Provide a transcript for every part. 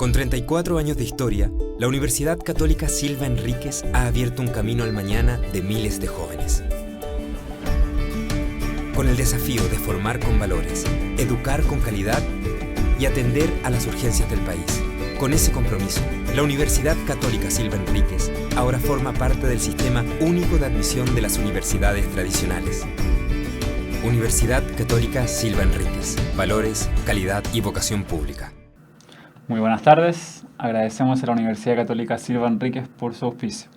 Con 34 años de historia, la Universidad Católica Silva Enríquez ha abierto un camino al mañana de miles de jóvenes. Con el desafío de formar con valores, educar con calidad y atender a las urgencias del país. Con ese compromiso, la Universidad Católica Silva Enríquez ahora forma parte del Sistema Único de Admisión de las Universidades Tradicionales. Universidad Católica Silva Enríquez. Valores, calidad y vocación pública. Muy buenas tardes. Agradecemos a la Universidad Católica Silva Enríquez por su auspicio.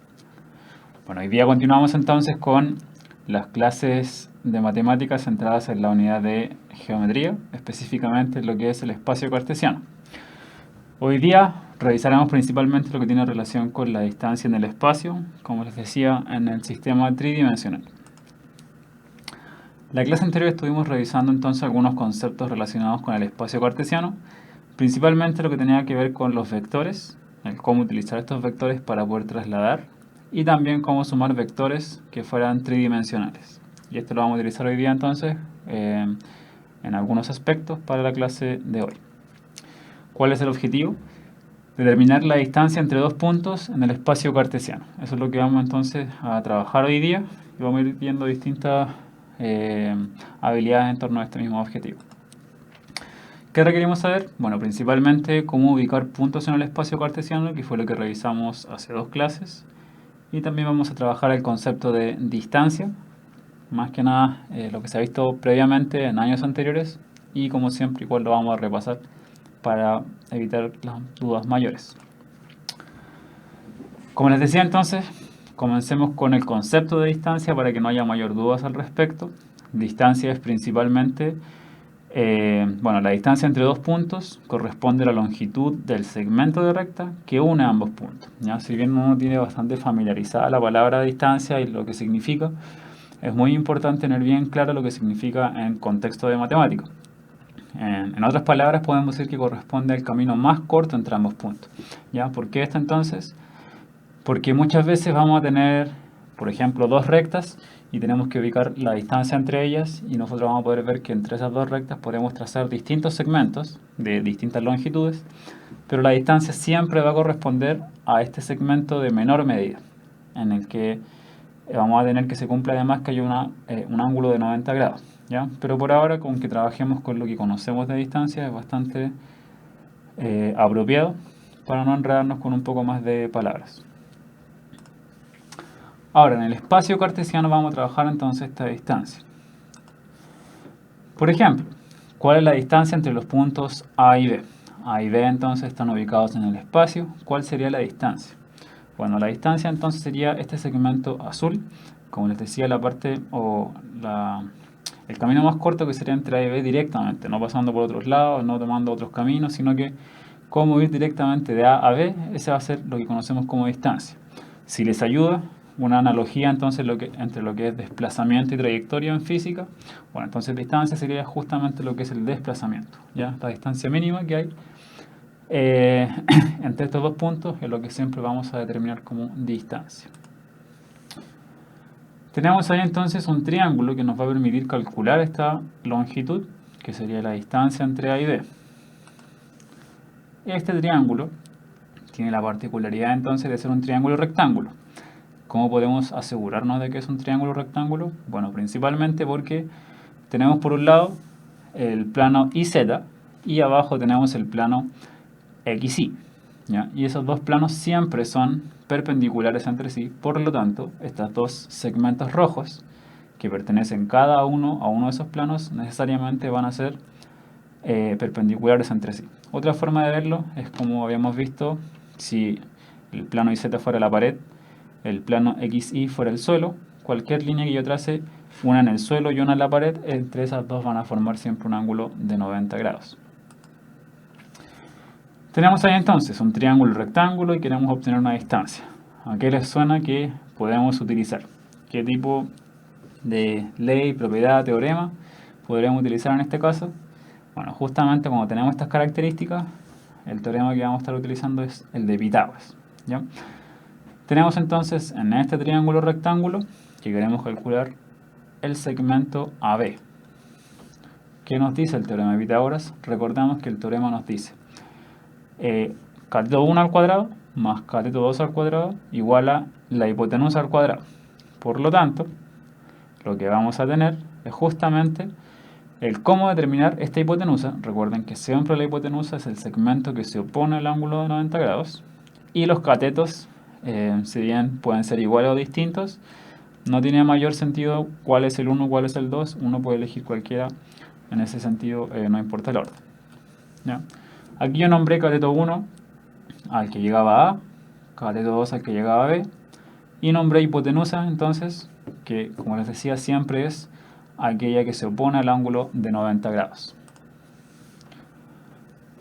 Bueno, hoy día continuamos entonces con las clases de matemáticas centradas en la unidad de geometría, específicamente en lo que es el espacio cartesiano. Hoy día revisaremos principalmente lo que tiene relación con la distancia en el espacio, como les decía, en el sistema tridimensional. La clase anterior estuvimos revisando entonces algunos conceptos relacionados con el espacio cartesiano, principalmente lo que tenía que ver con los vectores, el cómo utilizar estos vectores para poder trasladar y también cómo sumar vectores que fueran tridimensionales. Y esto lo vamos a utilizar hoy día entonces en algunos aspectos para la clase de hoy. ¿Cuál es el objetivo? Determinar la distancia entre dos puntos en el espacio cartesiano. Eso es lo que vamos entonces a trabajar hoy día y vamos a ir viendo distintas habilidades en torno a este mismo objetivo. ¿Qué requerimos saber? Bueno, principalmente cómo ubicar puntos en el espacio cartesiano, que fue lo que revisamos hace dos clases. Y también vamos a trabajar el concepto de distancia, más que nada lo que se ha visto previamente en años anteriores y como siempre igual lo vamos a repasar para evitar las dudas mayores. Como les decía entonces, comencemos con el concepto de distancia para que no haya mayor dudas al respecto. Distancia es principalmente la distancia entre dos puntos corresponde a la longitud del segmento de recta que une ambos puntos, ¿ya? Si bien uno tiene bastante familiarizada la palabra distancia y lo que significa, es muy importante tener bien claro lo que significa en contexto de matemático. En otras palabras, podemos decir que corresponde al camino más corto entre ambos puntos, ¿ya? ¿Por qué esto entonces? Porque muchas veces vamos a tener, por ejemplo, dos rectas y tenemos que ubicar la distancia entre ellas y nosotros vamos a poder ver que entre esas dos rectas podemos trazar distintos segmentos de distintas longitudes, pero la distancia siempre va a corresponder a este segmento de menor medida, en el que vamos a tener que se cumpla además que haya un ángulo de 90 grados, ¿ya? Pero por ahora, con que trabajemos con lo que conocemos de distancia, es bastante apropiado para no enredarnos con un poco más de palabras. Ahora, en el espacio cartesiano vamos a trabajar entonces esta distancia. Por ejemplo, ¿cuál es la distancia entre los puntos A y B? A y B entonces están ubicados en el espacio. ¿Cuál sería la distancia? Bueno, la distancia entonces sería este segmento azul, como les decía, el camino más corto que sería entre A y B directamente, no pasando por otros lados, no tomando otros caminos, sino que cómo ir directamente de A a B, ese va a ser lo que conocemos como distancia. Si les ayuda una analogía entonces entre lo que es desplazamiento y trayectoria en física, bueno, entonces distancia sería justamente lo que es el desplazamiento, ¿ya? La distancia mínima que hay entre estos dos puntos es lo que siempre vamos a determinar como distancia. Tenemos ahí entonces un triángulo que nos va a permitir calcular esta longitud, que sería la distancia entre A y B. Este triángulo tiene la particularidad entonces de ser un triángulo rectángulo. ¿Cómo podemos asegurarnos de que es un triángulo rectángulo? Bueno, principalmente porque tenemos por un lado el plano YZ y abajo tenemos el plano XY, ¿ya? Y esos dos planos siempre son perpendiculares entre sí, por lo tanto, estos dos segmentos rojos que pertenecen cada uno a uno de esos planos necesariamente van a ser perpendiculares entre sí. Otra forma de verlo es como habíamos visto, si el plano YZ fuera la pared, el plano XY fuera el suelo, cualquier línea que yo trace, una en el suelo y una en la pared, entre esas dos van a formar siempre un ángulo de 90 grados. Tenemos ahí entonces un triángulo rectángulo y queremos obtener una distancia. ¿A qué les suena que podemos utilizar? ¿Qué tipo de ley, propiedad, teorema podríamos utilizar en este caso? Bueno, justamente como tenemos estas características, el teorema que vamos a estar utilizando es el de Pitágoras, ¿ya? Tenemos entonces en este triángulo rectángulo que queremos calcular el segmento AB. ¿Qué nos dice el teorema de Pitágoras? Recordamos que el teorema nos dice cateto 1 al cuadrado más cateto 2 al cuadrado igual a la hipotenusa al cuadrado. Por lo tanto, lo que vamos a tener es justamente el cómo determinar esta hipotenusa. Recuerden que siempre la hipotenusa es el segmento que se opone al ángulo de 90 grados. Y los catetos, si bien pueden ser iguales o distintos, no tiene mayor sentido cuál es el 1, cuál es el 2. Uno puede elegir cualquiera. En ese sentido, no importa el orden. ¿Ya? Aquí yo nombré cateto 1 al que llegaba A, cateto 2 al que llegaba B, y nombré hipotenusa, entonces, que como les decía siempre es aquella que se opone al ángulo de 90 grados.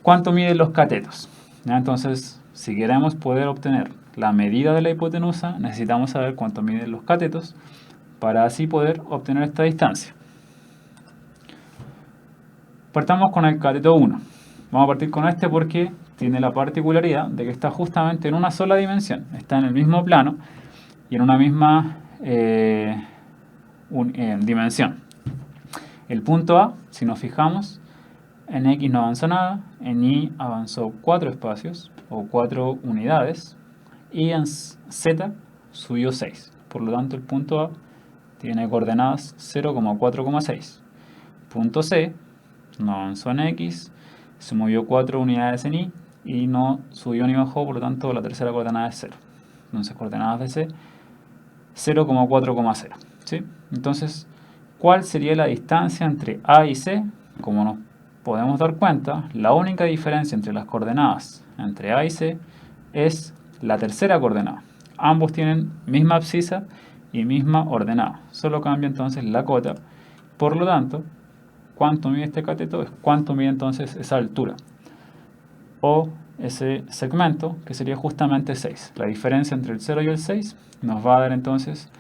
¿Cuánto miden los catetos? ¿Ya? Entonces, si queremos poder obtener la medida de la hipotenusa, necesitamos saber cuánto miden los catetos para así poder obtener esta distancia. Partamos con el cateto 1. Vamos a partir con este porque tiene la particularidad de que está justamente en una sola dimensión. Está en el mismo plano y en una misma dimensión. El punto A, si nos fijamos, en X no avanzó nada, en Y avanzó 4 espacios o 4 unidades y en Z subió 6. Por lo tanto, el punto A tiene coordenadas 0,4,6. Punto C no avanzó en X, se movió 4 unidades en Y no subió ni bajó, por lo tanto la tercera coordenada es 0. Entonces, coordenadas de C, 0,4,0. ¿Sí? Entonces, ¿cuál sería la distancia entre A y C? Como nos podemos dar cuenta, la única diferencia entre las coordenadas entre A y C es la tercera coordenada. Ambos tienen misma abscisa y misma ordenada. Solo cambia entonces la cota. Por lo tanto, cuánto mide este cateto es cuánto mide entonces esa altura o ese segmento, que sería justamente 6. La diferencia entre el 0 y el 6 nos va a dar entonces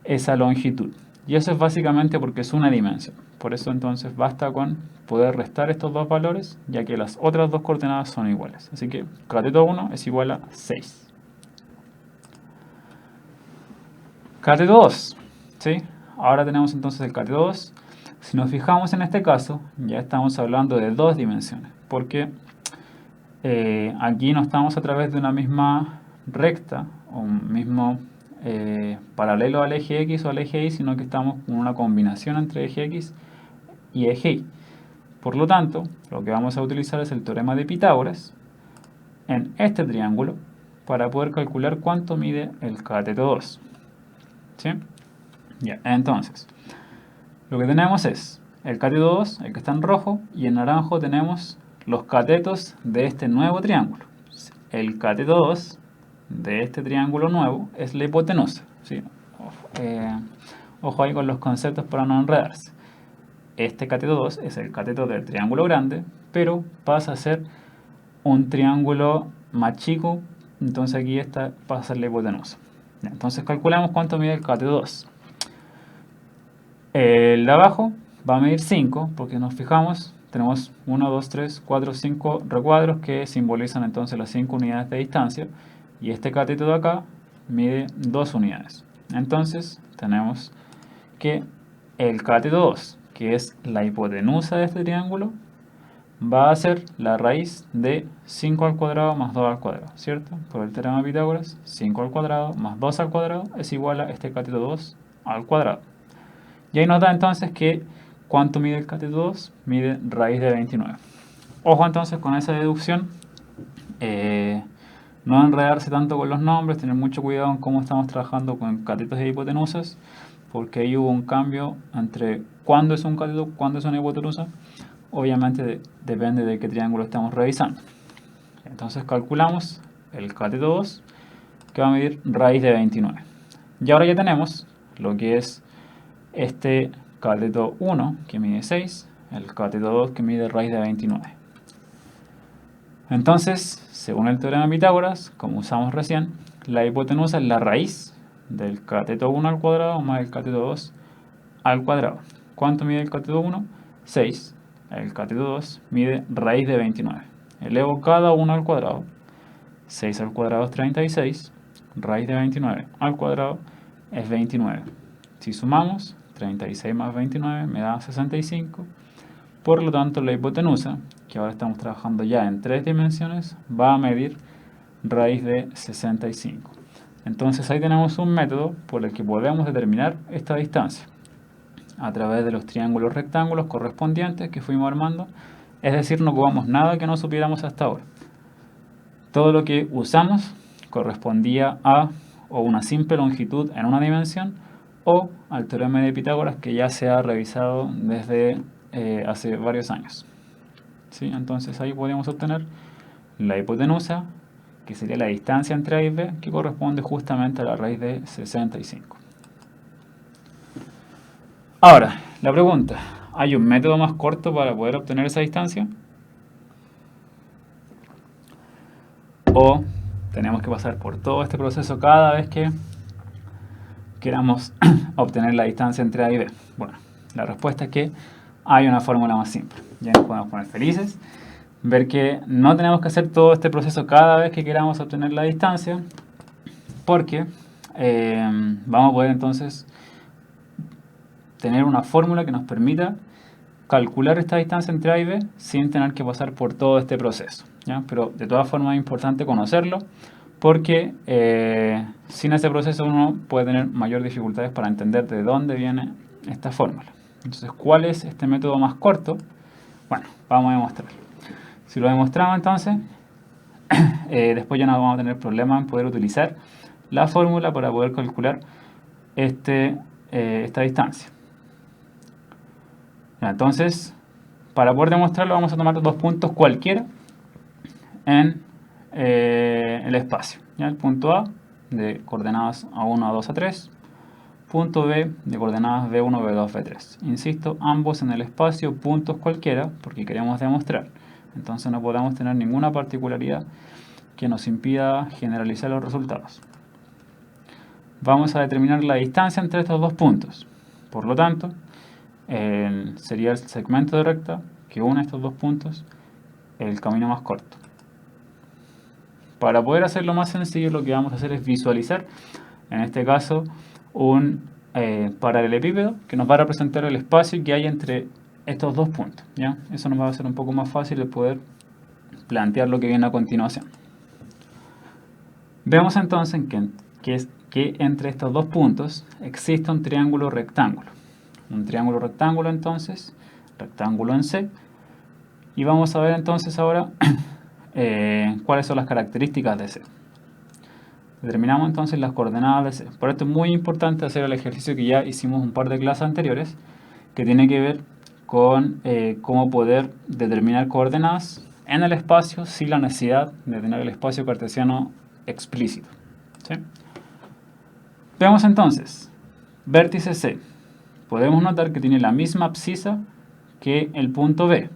esa longitud. Y eso es básicamente porque es una dimensión. Por eso entonces basta con poder restar estos dos valores, ya que las otras dos coordenadas son iguales. Así que cateto 1 es igual a 6. Cateto 2. ¿Sí? Ahora tenemos entonces el cateto 2. Si nos fijamos en este caso, ya estamos hablando de dos dimensiones, porque aquí no estamos a través de una misma recta o un mismo paralelo al eje X o al eje Y, sino que estamos con una combinación entre eje X y eje Y. Por lo tanto, lo que vamos a utilizar es el teorema de Pitágoras en este triángulo para poder calcular cuánto mide el cateto 2. ¿Sí? Ya, entonces, lo que tenemos es el cateto 2, el que está en rojo, y en naranjo tenemos los catetos de este nuevo triángulo. El cateto 2 de este triángulo nuevo es la hipotenusa. ¿Sí? Ojo ahí con los conceptos para no enredarse. Este cateto 2 es el cateto del triángulo grande, pero pasa a ser un triángulo más chico, entonces aquí esta pasa a ser la hipotenusa. Entonces calculamos cuánto mide el cateto 2. El de abajo va a medir 5, porque nos fijamos, tenemos 1, 2, 3, 4, 5 recuadros que simbolizan entonces las 5 unidades de distancia, y este cateto de acá mide 2 unidades. Entonces tenemos que el cateto 2, que es la hipotenusa de este triángulo, va a ser la raíz de 5 al cuadrado más 2 al cuadrado, ¿cierto? Por el teorema de Pitágoras, 5 al cuadrado más 2 al cuadrado es igual a este cateto 2 al cuadrado. Y ahí nos da entonces que ¿cuánto mide el cateto 2? Mide raíz de 29. Ojo entonces con esa deducción, no enredarse tanto con los nombres, tener mucho cuidado en cómo estamos trabajando con catetos e hipotenusas, porque ahí hubo un cambio entre cuándo es un cateto, cuándo es una hipotenusa. Obviamente depende de qué triángulo estamos revisando. Entonces calculamos el cateto 2, que va a medir raíz de 29. Y ahora ya tenemos lo que es este cateto 1, que mide 6, el cateto 2, que mide raíz de 29. Entonces, según el teorema de Pitágoras, como usamos recién, la hipotenusa es la raíz del cateto 1 al cuadrado más el cateto 2 al cuadrado. ¿Cuánto mide el cateto 1? 6. El cateto 2 mide raíz de 29. Elevo cada uno al cuadrado. 6 al cuadrado es 36. Raíz de 29 al cuadrado es 29. Si sumamos, 36 más 29 me da 65. Por lo tanto, la hipotenusa, que ahora estamos trabajando ya en 3 dimensiones, va a medir raíz de 65. Entonces ahí tenemos un método por el que podemos determinar esta distancia a través de los triángulos rectángulos correspondientes que fuimos armando. Es decir, no ocupamos nada que no supiéramos hasta ahora. Todo lo que usamos correspondía a o una simple longitud en una dimensión o al teorema de Pitágoras, que ya se ha revisado desde hace varios años. ¿Sí? Entonces ahí podemos obtener la hipotenusa, que sería la distancia entre A y B, que corresponde justamente a la raíz de 65. Ahora, la pregunta, ¿hay un método más corto para poder obtener esa distancia? ¿O tenemos que pasar por todo este proceso cada vez que queramos obtener la distancia entre A y B? Bueno, la respuesta es que hay una fórmula más simple. Ya nos podemos poner felices, ver que no tenemos que hacer todo este proceso cada vez que queramos obtener la distancia, porque vamos a poder entonces tener una fórmula que nos permita calcular esta distancia entre A y B sin tener que pasar por todo este proceso, ¿ya? Pero de todas formas es importante conocerlo, porque sin ese proceso uno puede tener mayores dificultades para entender de dónde viene esta fórmula. Entonces, ¿cuál es este método más corto? Bueno, vamos a demostrarlo. Si lo demostramos entonces, después ya no vamos a tener problema en poder utilizar la fórmula para poder calcular esta distancia. Entonces, para poder demostrarlo vamos a tomar 2 puntos cualquiera en el espacio, ¿ya? El punto A de coordenadas A1, A2, A3, punto B de coordenadas B1, B2, B3. Insisto, ambos en el espacio, puntos cualquiera, porque queremos demostrar. Entonces no podemos tener ninguna particularidad que nos impida generalizar los resultados. Vamos a determinar la distancia entre estos 2 puntos. Por lo tanto, sería el segmento de recta que une estos 2 puntos el camino más corto. Para poder hacerlo más sencillo, lo que vamos a hacer es visualizar, en este caso, un paralelepípedo que nos va a representar el espacio que hay entre estos 2 puntos, ¿ya? Eso nos va a hacer un poco más fácil de poder plantear lo que viene a continuación. Vemos entonces que entre estos 2 puntos existe un triángulo rectángulo. Un triángulo rectángulo entonces, rectángulo en C. Y vamos a ver entonces ahora cuáles son las características de C. Determinamos entonces las coordenadas de C. Por esto es muy importante hacer el ejercicio que ya hicimos un par de clases anteriores, que tiene que ver con cómo poder determinar coordenadas en el espacio sin la necesidad de tener el espacio cartesiano explícito, ¿sí? Veamos entonces, vértice C. Podemos notar que tiene la misma abscisa que el punto B.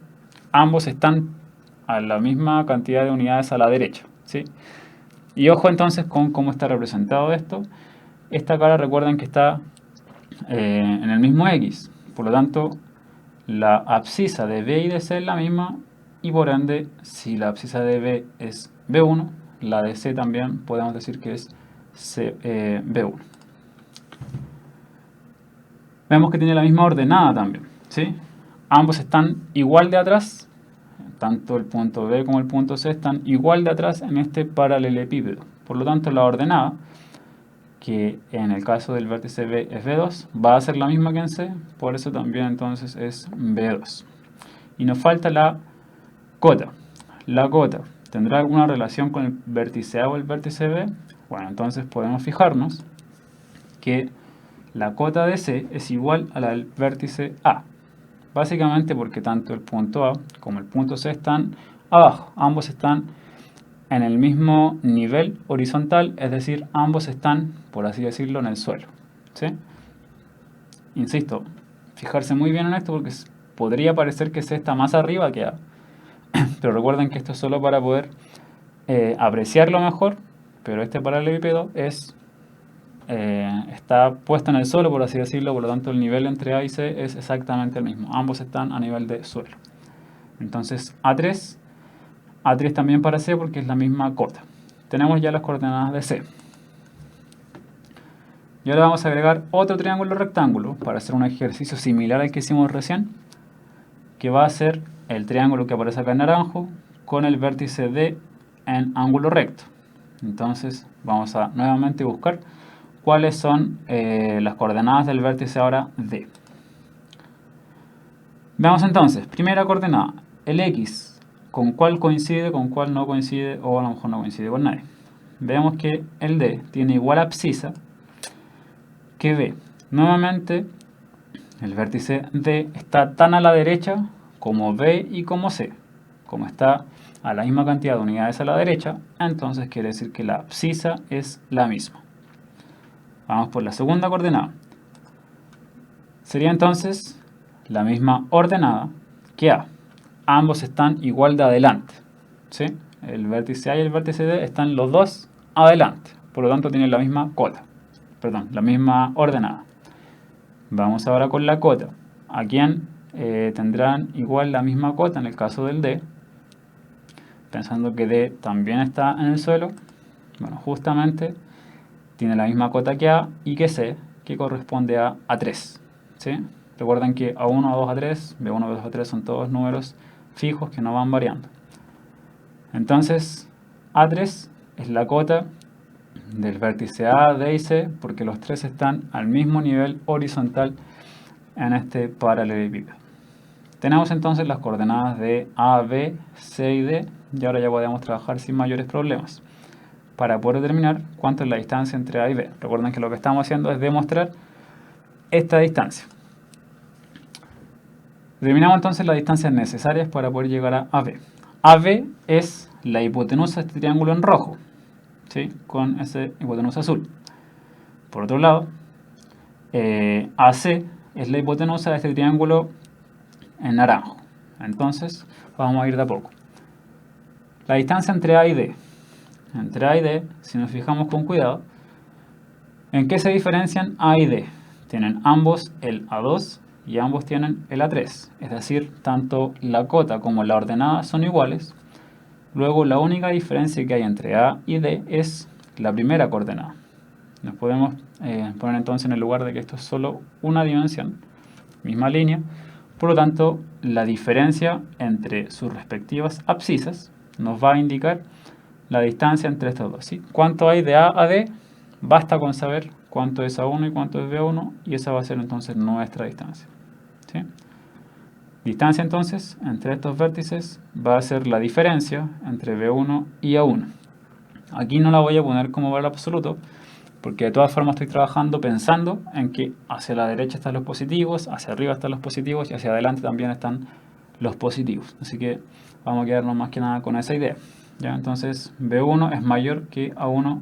Ambos están a la misma cantidad de unidades a la derecha, ¿sí? Y ojo entonces con cómo está representado esto. Esta cara, recuerden que está en el mismo X. Por lo tanto, la abscisa de B y de C es la misma. Y por ende, si la abscisa de B es B1, la de C también podemos decir que es B1. Vemos que tiene la misma ordenada también, ¿sí? Ambos están igual de atrás, tanto el punto B como el punto C están igual de atrás en este paralelepípedo. Por lo tanto, la ordenada, que en el caso del vértice B es B2, va a ser la misma que en C, por eso también entonces es B2. Y nos falta la cota. La cota, ¿tendrá alguna relación con el vértice A o el vértice B? Bueno, entonces podemos fijarnos que la cota de C es igual a la del vértice A. Básicamente porque tanto el punto A como el punto C están abajo. Ambos están en el mismo nivel horizontal, es decir, ambos están, por así decirlo, en el suelo, ¿sí? Insisto, fijarse muy bien en esto porque podría parecer que C está más arriba que A. Pero recuerden que esto es solo para poder apreciarlo mejor, pero este paralelepípedo está puesto en el suelo, por así decirlo, por lo tanto el nivel entre A y C es exactamente el mismo. Ambos están a nivel de suelo. Entonces A3 también para C porque es la misma cota. Tenemos ya las coordenadas de C. Y ahora vamos a agregar otro triángulo rectángulo para hacer un ejercicio similar al que hicimos recién, que va a ser el triángulo que aparece acá en naranjo con el vértice D en ángulo recto. Entonces vamos a nuevamente buscar cuáles son las coordenadas del vértice ahora D. Veamos entonces, primera coordenada, el X, ¿con cuál coincide, con cuál no coincide o a lo mejor no coincide con nadie? Vemos que el D tiene igual abscisa que B. Nuevamente, el vértice D está tan a la derecha como B y como C. Como está a la misma cantidad de unidades a la derecha, entonces quiere decir que la abscisa es la misma. Vamos por la segunda coordenada. Sería entonces la misma ordenada que A. Ambos están igual de adelante, ¿sí? El vértice A y el vértice D están los dos adelante, por lo tanto tienen la misma cota, perdón, la misma ordenada. Vamos ahora con la cota. ¿A quién tendrán igual la misma cota en el caso del D? Pensando que D también está en el suelo, bueno, justamente tiene la misma cota que A y que C, que corresponde a A3, ¿sí? Recuerden que A1, A2, A3, B1, B2, A3 son todos números fijos que no van variando. Entonces, A3 es la cota del vértice A, D y C, porque los tres están al mismo nivel horizontal en este paralelepípedo. Tenemos entonces las coordenadas de A, B, C y D, y ahora ya podemos trabajar sin mayores problemas para poder determinar cuánto es la distancia entre A y B. Recuerden que lo que estamos haciendo es demostrar esta distancia. Determinamos entonces las distancias necesarias para poder llegar a AB. AB es la hipotenusa de este triángulo en rojo, ¿sí? Con ese hipotenusa azul. Por otro lado, AC es la hipotenusa de este triángulo en naranjo. Entonces, vamos a ir de a poco. La distancia entre A y D. Entre A y D, si nos fijamos con cuidado, ¿en qué se diferencian A y D? Tienen ambos el A2 y ambos tienen el A3. Es decir, tanto la cota como la ordenada son iguales. Luego, la única diferencia que hay entre A y D es la primera coordenada. Nos podemos poner entonces en el lugar de que esto es solo una dimensión, misma línea. Por lo tanto, la diferencia entre sus respectivas abscisas nos va a indicar la distancia entre estos dos, ¿sí? ¿Cuánto hay de A a D? Basta con saber cuánto es A1 y cuánto es B1, y esa va a ser entonces nuestra distancia, ¿sí? Distancia entonces entre estos vértices va a ser la diferencia entre B1 y A1. Aquí no la voy a poner como valor absoluto, porque de todas formas estoy trabajando pensando en que hacia la derecha están los positivos, hacia arriba están los positivos y hacia adelante también están los positivos. Así que vamos a quedarnos más que nada con esa idea, ¿ya? Entonces B1 es mayor que A1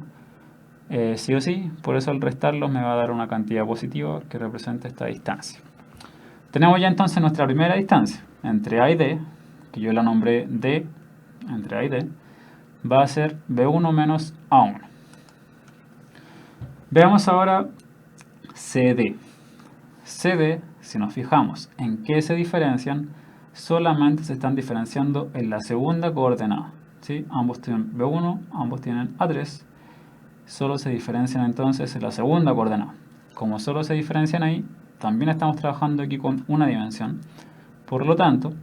sí o sí, por eso al restarlos me va a dar una cantidad positiva que representa esta distancia. Tenemos ya entonces nuestra primera distancia entre A y D, que yo la nombré D, entre A y D, va a ser B1 menos A1. Veamos ahora CD. CD, si nos fijamos en qué se diferencian, solamente se están diferenciando en la segunda coordenada, ¿sí? Ambos tienen B1, ambos tienen A3, solo se diferencian entonces en la segunda coordenada. Como solo se diferencian ahí, también estamos trabajando aquí con una dimensión. Por lo tanto,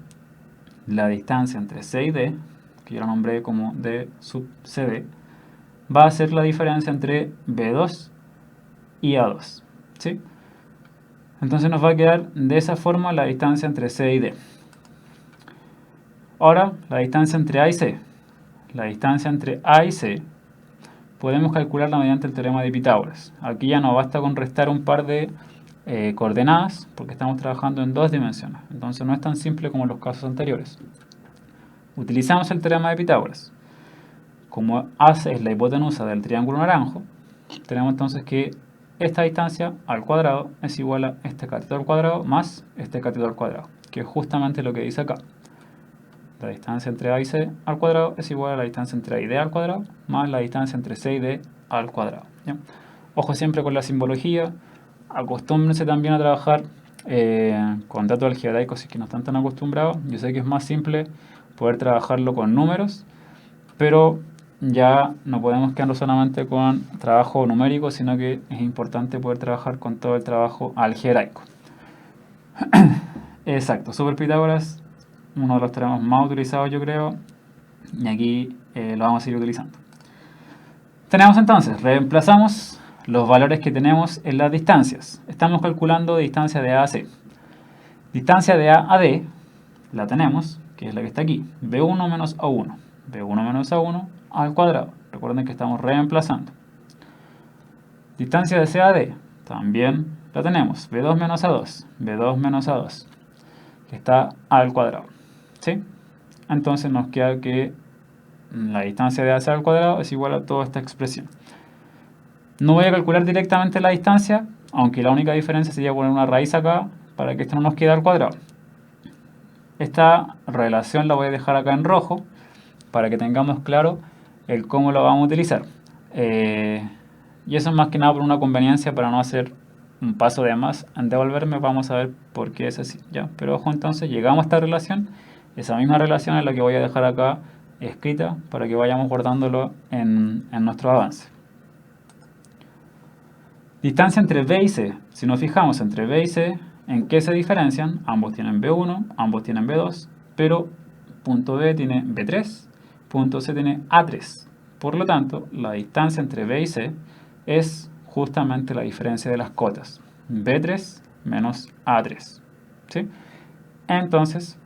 la distancia entre C y D, que yo la nombré como D sub CD, va a ser la diferencia entre B2 y A2, ¿sí? Entonces nos va a quedar de esa forma la distancia entre C y D. Ahora, la distancia entre A y C. La distancia entre A y C podemos calcularla mediante el teorema de Pitágoras. Aquí ya no basta con restar un par de coordenadas, porque estamos trabajando en dos dimensiones. Entonces no es tan simple como en los casos anteriores. Utilizamos el teorema de Pitágoras. Como A es la hipotenusa del triángulo naranjo, tenemos entonces que esta distancia al cuadrado es igual a este cateto al cuadrado más este cateto al cuadrado, que es justamente lo que dice acá. La distancia entre A y C al cuadrado es igual a la distancia entre A y D al cuadrado más la distancia entre C y D al cuadrado, ¿ya? Ojo siempre con la simbología. Acostúmbrense también a trabajar con datos algebraicos si es que no están tan acostumbrados. Yo sé que es más simple poder trabajarlo con números, pero ya no podemos quedarnos solamente con trabajo numérico, sino que es importante poder trabajar con todo el trabajo algebraico. Exacto, Super Pitágoras uno de los teoremas más utilizados, yo creo, y aquí lo vamos a seguir utilizando. Tenemos entonces, reemplazamos los valores que tenemos en las distancias. Estamos calculando distancia de A a C. Distancia de A a D la tenemos, que es la que está aquí, B1 menos A1. B1 menos A1 al cuadrado. Recuerden que estamos reemplazando. Distancia de C a D también la tenemos, B2 menos A2. B2 menos A2, que está al cuadrado. ¿Sí? Entonces nos queda que la distancia de AC al cuadrado es igual a toda esta expresión. No voy a calcular directamente la distancia, aunque la única diferencia sería poner una raíz acá para que esto no nos quede al cuadrado. Esta relación la voy a dejar acá en rojo para que tengamos claro el cómo lo vamos a utilizar. Y eso es más que nada por una conveniencia para no hacer un paso de más en devolverme. Vamos a ver por qué es así, ¿ya? Pero ojo, entonces llegamos a esta relación. Esa misma relación es la que voy a dejar acá escrita para que vayamos guardándolo en nuestro avance. Distancia entre B y C. Si nos fijamos entre B y C, ¿en qué se diferencian? Ambos tienen B1, ambos tienen B2, pero punto B tiene B3, punto C tiene A3. Por lo tanto, la distancia entre B y C es justamente la diferencia de las cotas. B3 menos A3. ¿Sí? Entonces,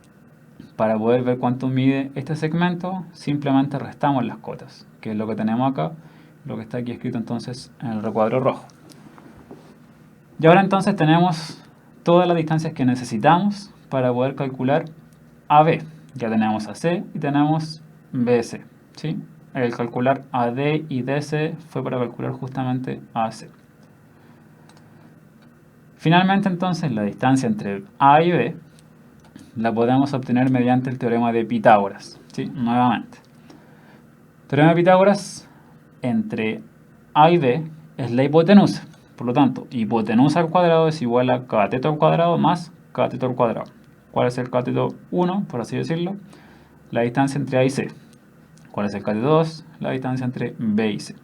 para poder ver cuánto mide este segmento, simplemente restamos las cotas, que es lo que tenemos acá, lo que está aquí escrito entonces en el recuadro rojo. Y ahora entonces tenemos todas las distancias que necesitamos para poder calcular AB. Ya tenemos AC y tenemos BC, ¿sí? El calcular AD y DC fue para calcular justamente AC. Finalmente entonces la distancia entre A y B la podemos obtener mediante el teorema de Pitágoras, ¿sí? Nuevamente. Teorema de Pitágoras entre A y B es la hipotenusa. Por lo tanto, hipotenusa al cuadrado es igual a cateto al cuadrado más cateto al cuadrado. ¿Cuál es el cateto 1, por así decirlo? La distancia entre A y C. ¿Cuál es el cateto 2? La distancia entre B y C.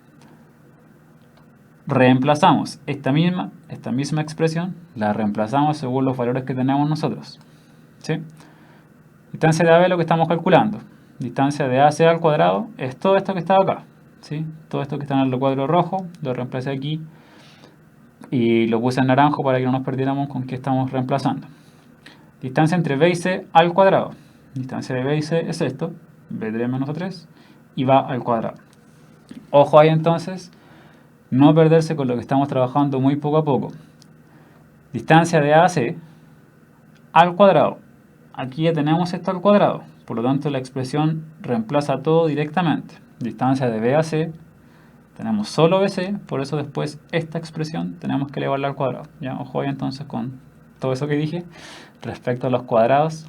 Reemplazamos esta misma expresión, la reemplazamos según los valores que tenemos nosotros. ¿Sí? Distancia de AB es lo que estamos calculando. Distancia de AC al cuadrado es todo esto que está acá. ¿Sí? Todo esto que está en el recuadro rojo, lo reemplacé aquí y lo puse en naranjo para que no nos perdiéramos con qué estamos reemplazando. Distancia entre B y C al cuadrado. Distancia de B y C es esto, B3 menos A3, y va al cuadrado. Ojo ahí entonces, no perderse con lo que estamos trabajando muy poco a poco. Distancia de A a C al cuadrado. Aquí ya tenemos esto al cuadrado, por lo tanto la expresión reemplaza todo directamente. Distancia de B a C, tenemos solo BC, por eso después esta expresión tenemos que elevarla al cuadrado. ¿Ya? Ojo ahí entonces con todo eso que dije respecto a los cuadrados,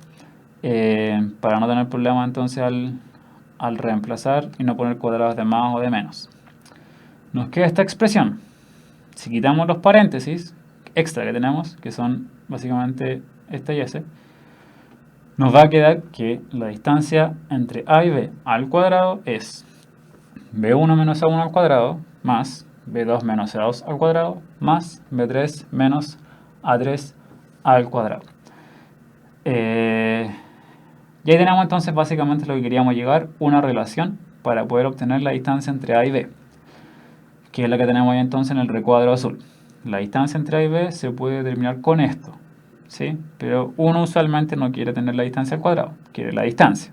para no tener problema entonces al reemplazar y no poner cuadrados de más o de menos. Nos queda esta expresión. Si quitamos los paréntesis extra que tenemos, que son básicamente este y ese, nos va a quedar que la distancia entre A y B al cuadrado es B1 menos A1 al cuadrado más B2 menos A2 al cuadrado más B3 menos A3 al cuadrado. Y ahí tenemos entonces básicamente lo que queríamos llegar, una relación para poder obtener la distancia entre A y B, que es la que tenemos ahí entonces en el recuadro azul. La distancia entre A y B se puede determinar con esto, ¿sí? Pero uno usualmente no quiere tener la distancia al cuadrado, quiere la distancia.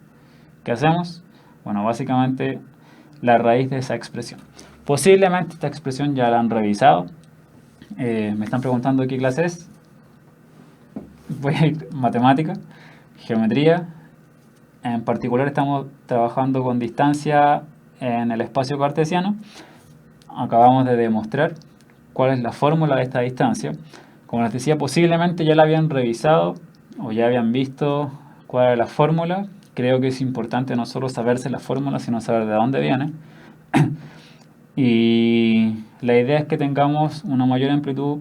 ¿Qué hacemos? Bueno, básicamente la raíz de esa expresión. Posiblemente esta expresión ya la han revisado. Me están preguntando qué clase es. Voy a ir matemática, geometría. En particular estamos trabajando con distancia en el espacio cartesiano. Acabamos de demostrar cuál es la fórmula de esta distancia. Como les decía, posiblemente ya la habían revisado o ya habían visto cuál era la fórmula. Creo que es importante no solo saberse la fórmula, sino saber de dónde viene. Y la idea es que tengamos una mayor amplitud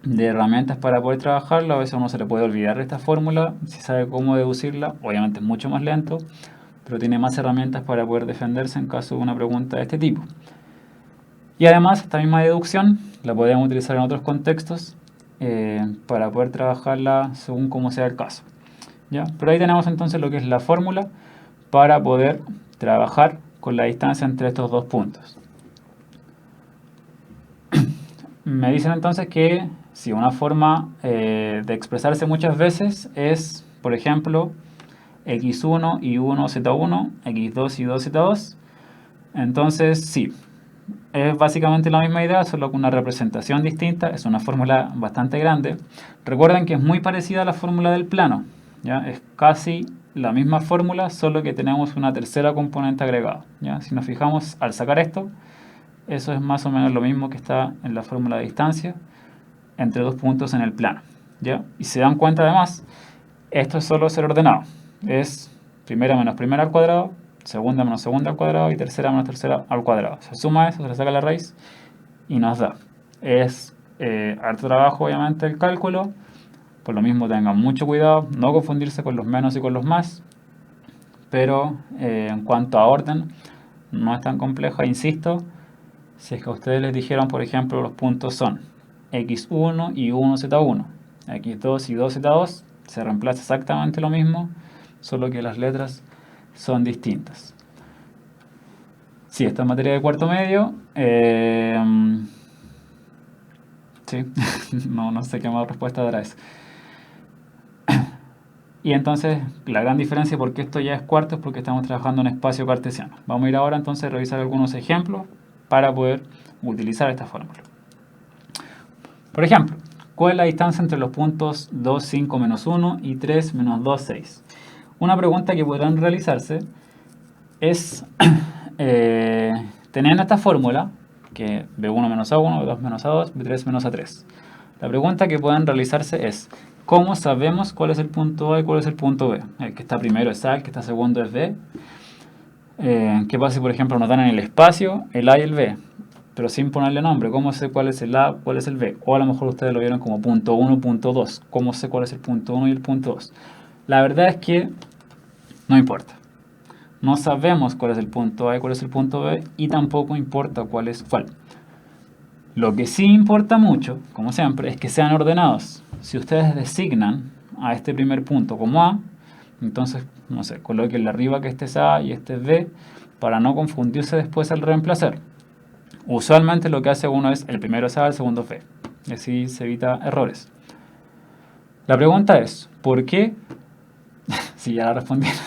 de herramientas para poder trabajarlo. A veces a uno se le puede olvidar esta fórmula, si sabe cómo deducirla. Obviamente es mucho más lento, pero tiene más herramientas para poder defenderse en caso de una pregunta de este tipo. Y además esta misma deducción la podemos utilizar en otros contextos para poder trabajarla según como sea el caso. ¿ya? Pero ahí tenemos entonces lo que es la fórmula para poder trabajar con la distancia entre estos dos puntos. Me dicen entonces que si una forma de expresarse muchas veces es, por ejemplo, x1 y 1 z1, x2 y 2 z2, entonces sí, es básicamente la misma idea, solo con una representación distinta, es una fórmula bastante grande. Recuerden que es muy parecida a la fórmula del plano, ¿ya? Es casi la misma fórmula, solo que tenemos una tercera componente agregada, ¿ya? Si nos fijamos al sacar esto, eso es más o menos lo mismo que está en la fórmula de distancia entre dos puntos en el plano, ¿ya? Y se dan cuenta además, esto es solo ser ordenado. Es primera menos primera al cuadrado, segunda menos segunda al cuadrado y tercera menos tercera al cuadrado. Se suma eso, se le saca la raíz y nos da. Es harto trabajo obviamente el cálculo, por lo mismo tengan mucho cuidado, no confundirse con los menos y con los más, pero en cuanto a orden, no es tan complejo, insisto. Si es que a ustedes les dijeron, por ejemplo, los puntos son x1 y 1z1, x2 y 2z2, se reemplaza exactamente lo mismo, solo que las letras son distintas. Sí, esta es materia de cuarto medio. Sí, no sé qué más respuesta dará eso. Y entonces, la gran diferencia, porque esto ya es cuarto, es porque estamos trabajando en espacio cartesiano. Vamos a ir ahora entonces a revisar algunos ejemplos para poder utilizar esta fórmula. Por ejemplo, ¿cuál es la distancia entre los puntos 2, 5, menos 1 y 3, menos 2, 6? Una pregunta que podrán realizarse es, teniendo esta fórmula, que B1 menos A1, B2 menos A2, B3 menos A3. La pregunta que pueden realizarse es, ¿cómo sabemos cuál es el punto A y cuál es el punto B? El que está primero es A, el que está segundo es B. ¿Qué pasa si, por ejemplo, nos dan en el espacio el A y el B, pero sin ponerle nombre? ¿Cómo sé cuál es el A, cuál es el B? O a lo mejor ustedes lo vieron como punto 1, punto 2. ¿Cómo sé cuál es el punto 1 y el punto 2? La verdad es que no importa. No sabemos cuál es el punto A y cuál es el punto B, y tampoco importa cuál es cuál. Lo que sí importa mucho, como siempre, es que sean ordenados. Si ustedes designan a este primer punto como A, entonces, no sé, colóquenle arriba que este es A y este es B, para no confundirse después al reemplazar. Usualmente lo que hace uno es, el primero es A, el segundo es B. Y así se evita errores. La pregunta es, ¿por qué? Si ya la respondieron.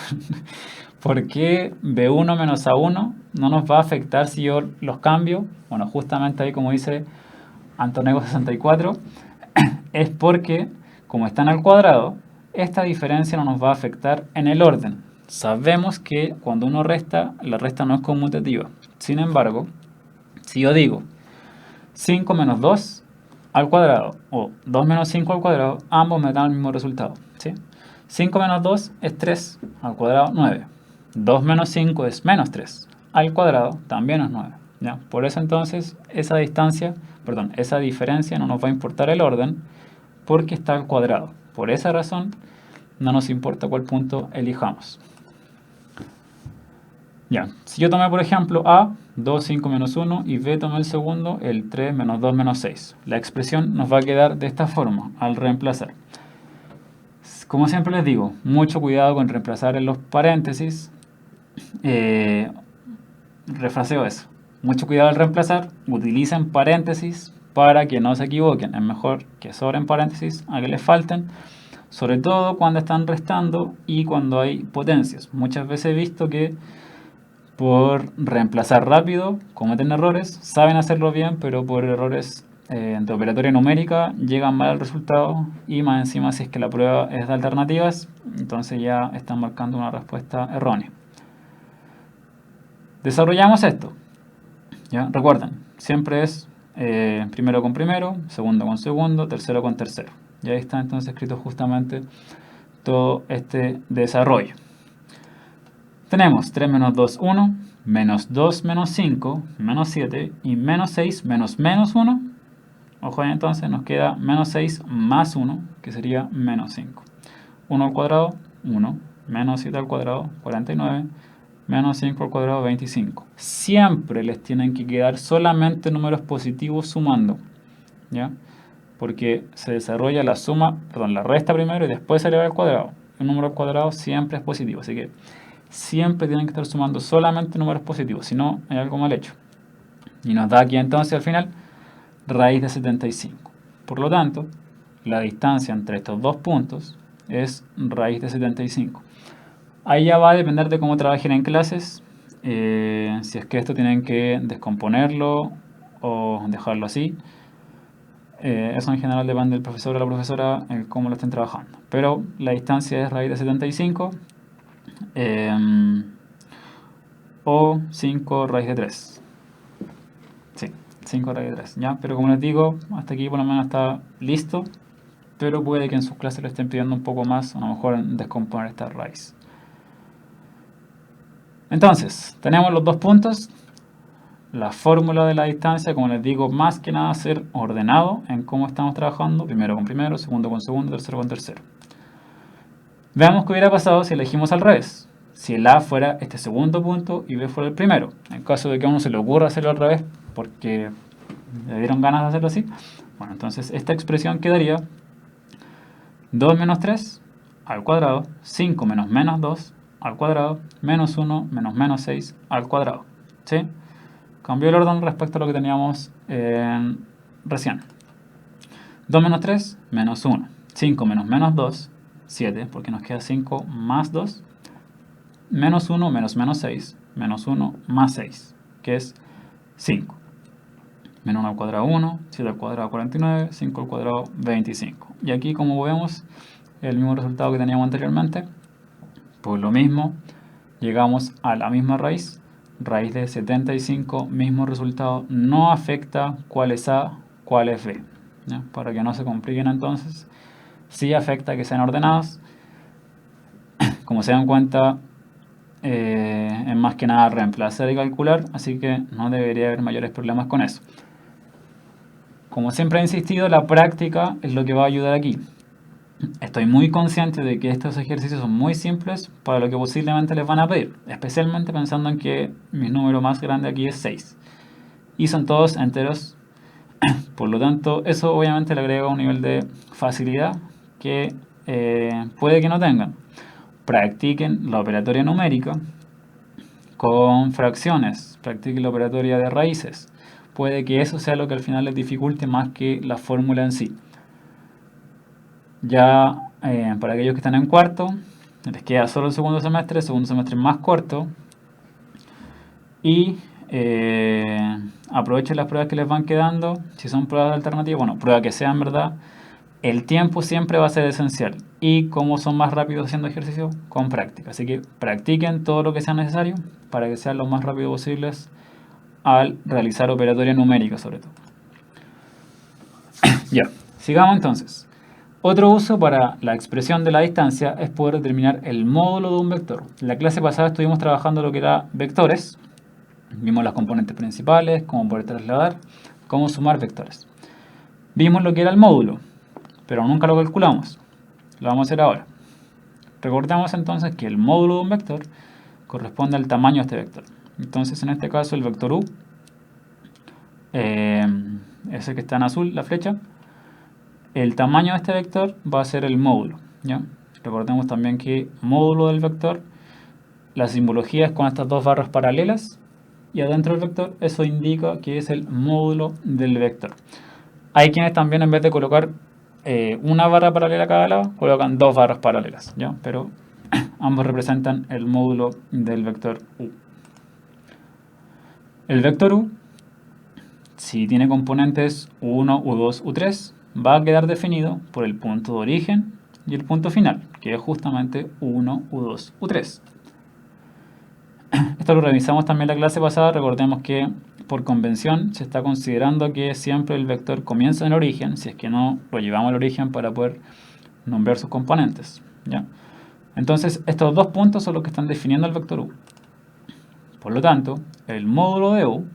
¿Por qué B1 menos A1 no nos va a afectar si yo los cambio? Bueno, justamente ahí, como dice Antonego 64, es porque, como están al cuadrado, esta diferencia no nos va a afectar en el orden. Sabemos que cuando uno resta, la resta no es conmutativa. Sin embargo, si yo digo 5 menos 2 al cuadrado o 2 menos 5 al cuadrado, ambos me dan el mismo resultado, ¿sí? 5 menos 2 es 3 al cuadrado, 9. 2 menos 5 es menos 3 al cuadrado, también es 9, ¿ya? Por eso entonces esa diferencia no nos va a importar el orden porque está al cuadrado. Por esa razón no nos importa cuál punto elijamos. Ya, si yo tomé por ejemplo A, 2, 5 menos 1 y B tomé el segundo, el 3 menos 2 menos 6. La expresión nos va a quedar de esta forma al reemplazar. Como siempre les digo, mucho cuidado con reemplazar en los paréntesis. Refraseo eso. Mucho cuidado al reemplazar. Utilicen paréntesis para que no se equivoquen. Es mejor que sobren paréntesis a que les falten. Sobre todo cuando están restando y cuando hay potencias. Muchas veces he visto que por reemplazar rápido cometen errores. Saben hacerlo bien, pero por errores de operatoria numérica llegan mal al resultado, y más encima si es que la prueba es de alternativas, entonces ya están marcando una respuesta errónea. Desarrollamos esto, ¿ya? Recuerden, siempre es primero con primero, segundo con segundo, tercero con tercero. Y ahí está entonces escrito justamente todo este desarrollo. Tenemos 3 menos 2, 1, menos 2 menos 5, menos 7 y menos 6 menos menos 1. Ojo, entonces nos queda menos 6 más 1, que sería menos 5. 1 al cuadrado, 1. Menos 7 al cuadrado, 49. Menos 5 al cuadrado, 25. Siempre les tienen que quedar solamente números positivos sumando, ¿ya? Porque se desarrolla la resta primero y después se eleva al cuadrado. un número al cuadrado siempre es positivo, así que siempre tienen que estar sumando solamente números positivos, si no hay algo mal hecho. Y nos da aquí entonces al final raíz de 75. Por lo tanto, la distancia entre estos dos puntos es raíz de 75. Ahí ya va a depender de cómo trabajen en clases, si es que esto tienen que descomponerlo o dejarlo así. Eso en general depende del profesor o la profesora en cómo lo estén trabajando. Pero la distancia es raíz de 75 o 5 raíz de 3. Sí, 5 raíz de 3. ¿Ya? Pero como les digo, hasta aquí por lo menos está listo. Pero puede que en sus clases le estén pidiendo un poco más, a lo mejor en descomponer esta raíz. Entonces, tenemos los dos puntos. La fórmula de la distancia, como les digo, más que nada ser ordenado en cómo estamos trabajando, primero con primero, segundo con segundo, tercero con tercero. Veamos qué hubiera pasado si elegimos al revés. Si el A fuera este segundo punto y B fuera el primero. En caso de que a uno se le ocurra hacerlo al revés, porque le dieron ganas de hacerlo así, bueno, entonces esta expresión quedaría 2 menos 3 al cuadrado, 5 menos 2 al cuadrado, menos 1 menos 6 al cuadrado. ¿Sí? Cambió el orden respecto a lo que teníamos recién. 2 menos 3, menos 1. 5 menos 2, 7, porque nos queda 5 más 2. Menos 1 menos 6, menos 1 más 6, que es 5. Menos 1 al cuadrado 1, 7 al cuadrado 49, 5 al cuadrado 25. Y aquí, como vemos, el mismo resultado que teníamos anteriormente. Por lo mismo, llegamos a la misma raíz. Raíz de 75, mismo resultado, no afecta cuál es A, cuál es B. ¿Ya? Para que no se compliquen entonces, sí afecta que sean ordenados. Como se dan cuenta, es más que nada reemplazar y calcular, así que no debería haber mayores problemas con eso. Como siempre he insistido, la práctica es lo que va a ayudar aquí. Estoy muy consciente de que estos ejercicios son muy simples para lo que posiblemente les van a pedir, especialmente pensando en que mi número más grande aquí es 6 y son todos enteros. Por lo tanto, eso obviamente le agrega un nivel de facilidad que puede que no tengan. Practiquen la operatoria numérica con fracciones, practiquen la operatoria de raíces. Puede que eso sea lo que al final les dificulte más que la fórmula en sí. Ya para aquellos que están en cuarto, les queda solo el segundo semestre más corto. Y aprovechen las pruebas que les van quedando. Si son pruebas alternativas, bueno, prueba que sean, ¿verdad? El tiempo siempre va a ser esencial. Y como son más rápidos haciendo ejercicio, con práctica. Así que practiquen todo lo que sea necesario para que sean lo más rápido posibles al realizar operatoria numérica, sobre todo. Ya, sigamos entonces. Otro uso para la expresión de la distancia es poder determinar el módulo de un vector. En la clase pasada estuvimos trabajando lo que era vectores. Vimos las componentes principales, cómo poder trasladar, cómo sumar vectores. Vimos lo que era el módulo, pero nunca lo calculamos. Lo vamos a hacer ahora. Recordemos entonces que el módulo de un vector corresponde al tamaño de este vector. Entonces, en este caso, el vector u, ese que está en azul, la flecha, el tamaño de este vector va a ser el módulo, ¿ya? Recordemos también que módulo del vector, la simbología es con estas dos barras paralelas y adentro del vector eso indica que es el módulo del vector. Hay quienes también en vez de colocar una barra paralela a cada lado, colocan dos barras paralelas, ¿ya? Pero ambos representan el módulo del vector u. El vector u, si tiene componentes u1, u2, u3, va a quedar definido por el punto de origen y el punto final, que es justamente u1, u2, u3. Esto lo revisamos también en la clase pasada. Recordemos que por convención se está considerando que siempre el vector comienza en el origen, si es que no lo llevamos al origen para poder nombrar sus componentes, ¿ya? Entonces estos dos puntos son los que están definiendo el vector u. Por lo tanto, el módulo de u,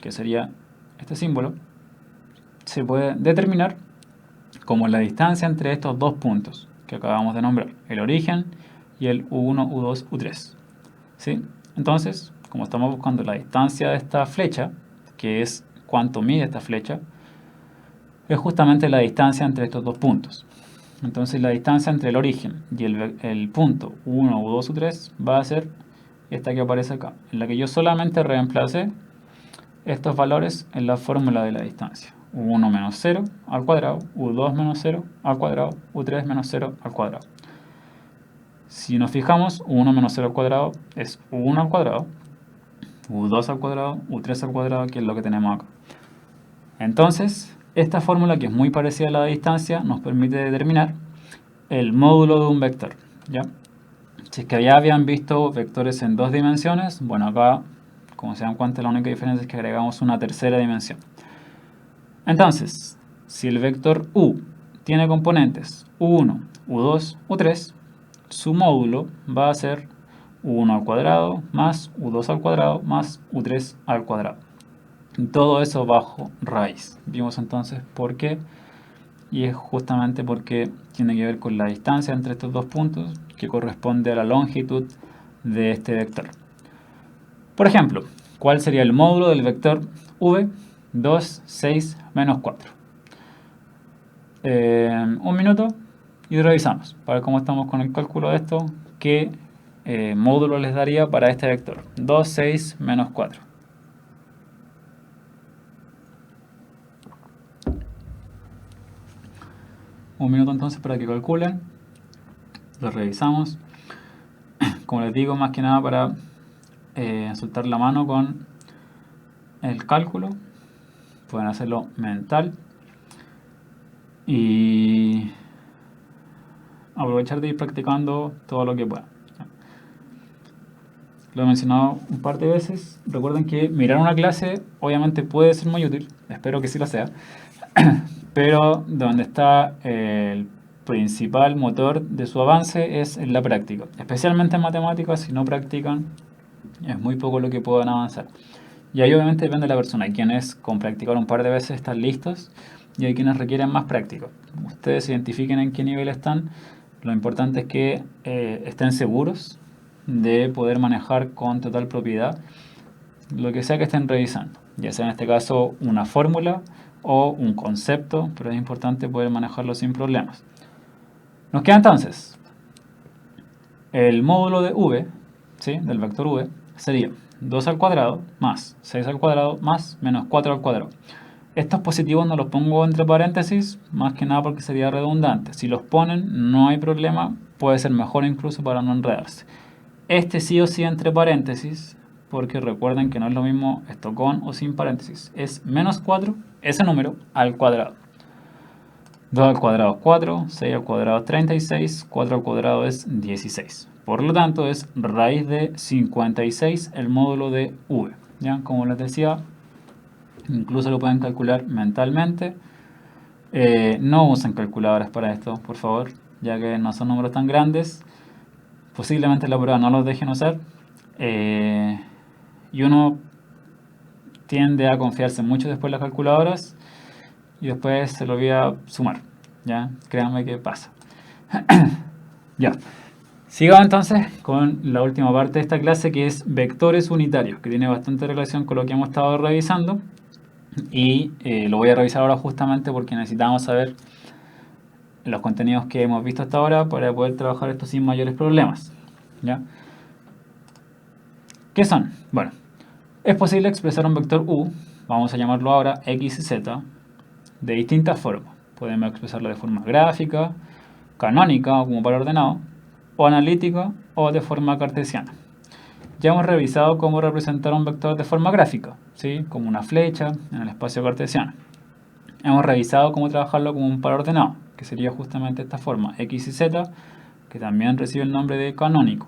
que sería este símbolo, se puede determinar como la distancia entre estos dos puntos que acabamos de nombrar, el origen y el u1, u2, u3. ¿Sí? Entonces, como estamos buscando la distancia de esta flecha, que es cuánto mide esta flecha, es justamente la distancia entre estos dos puntos. Entonces la distancia entre el origen y el punto U1, U2, U3 va a ser esta que aparece acá, en la que yo solamente reemplacé estos valores en la fórmula de la distancia. U1 menos 0 al cuadrado, U2 menos 0 al cuadrado, U3 menos 0 al cuadrado. Si nos fijamos, U1 menos 0 al cuadrado es U1 al cuadrado, U2 al cuadrado, U3 al cuadrado, que es lo que tenemos acá. Entonces, esta fórmula, que es muy parecida a la de distancia, nos permite determinar el módulo de un vector, ¿ya? Si es que ya habían visto vectores en 2 dimensiones, bueno, acá, como se dan cuenta, la única diferencia es que agregamos una tercera dimensión. Entonces, si el vector U tiene componentes U1, U2, U3, su módulo va a ser U1 al cuadrado más U2 al cuadrado más U3 al cuadrado. Todo eso bajo raíz. Vimos entonces por qué, y es justamente porque tiene que ver con la distancia entre estos dos puntos, que corresponde a la longitud de este vector. Por ejemplo, ¿cuál sería el módulo del vector v? 2, 6, menos 4. Un minuto y revisamos para ver cómo estamos con el cálculo de esto, qué módulo les daría para este vector. 2, 6, menos 4. Un minuto entonces para que calculen. Lo revisamos. Como les digo, más que nada para soltar la mano con el cálculo. Pueden hacerlo mental. Y aprovechar de ir practicando todo lo que puedan. Lo he mencionado un par de veces. Recuerden que mirar una clase obviamente puede ser muy útil. Espero que sí lo sea. Pero donde está el principal motor de su avance es en la práctica. Especialmente en matemáticas, si no practican, es muy poco lo que puedan avanzar. Y ahí obviamente depende de la persona. Hay quienes con practicar un par de veces están listos y hay quienes requieren más práctica. Ustedes identifiquen en qué nivel están. Lo importante es que estén seguros de poder manejar con total propiedad lo que sea que estén revisando. Ya sea en este caso una fórmula o un concepto, pero es importante poder manejarlo sin problemas. Nos queda entonces el módulo de v, ¿sí? Del vector v, sería 2 al cuadrado más 6 al cuadrado más menos 4 al cuadrado. Estos positivos no los pongo entre paréntesis, más que nada porque sería redundante. Si los ponen, no hay problema, puede ser mejor incluso para no enredarse. Este sí o sí entre paréntesis, porque recuerden que no es lo mismo esto con o sin paréntesis. Es menos 4, ese número, al cuadrado. 2 al cuadrado es 4, 6 al cuadrado es 36, 4 al cuadrado es 16. Por lo tanto, es raíz de 56 el módulo de v. ¿Ya? Como les decía, incluso lo pueden calcular mentalmente. No usen calculadoras para esto, por favor, ya que no son números tan grandes. Posiblemente la prueba no los dejen usar. Y uno tiende a confiarse mucho después en las calculadoras y después se lo olvida sumar. ¿Ya? Créanme que pasa. Ya. Sigamos entonces con la última parte de esta clase, que es vectores unitarios, que tiene bastante relación con lo que hemos estado revisando. Y lo voy a revisar ahora justamente porque necesitamos saber los contenidos que hemos visto hasta ahora para poder trabajar esto sin mayores problemas. ¿Ya? ¿Qué son? Bueno, es posible expresar un vector u, vamos a llamarlo ahora x y z, de distintas formas. Podemos expresarlo de forma gráfica, canónica o como par ordenado, o analítica o de forma cartesiana. Ya hemos revisado cómo representar un vector de forma gráfica, ¿sí? Como una flecha en el espacio cartesiano. Hemos revisado cómo trabajarlo como un par ordenado, que sería justamente esta forma, x y z, que también recibe el nombre de canónico.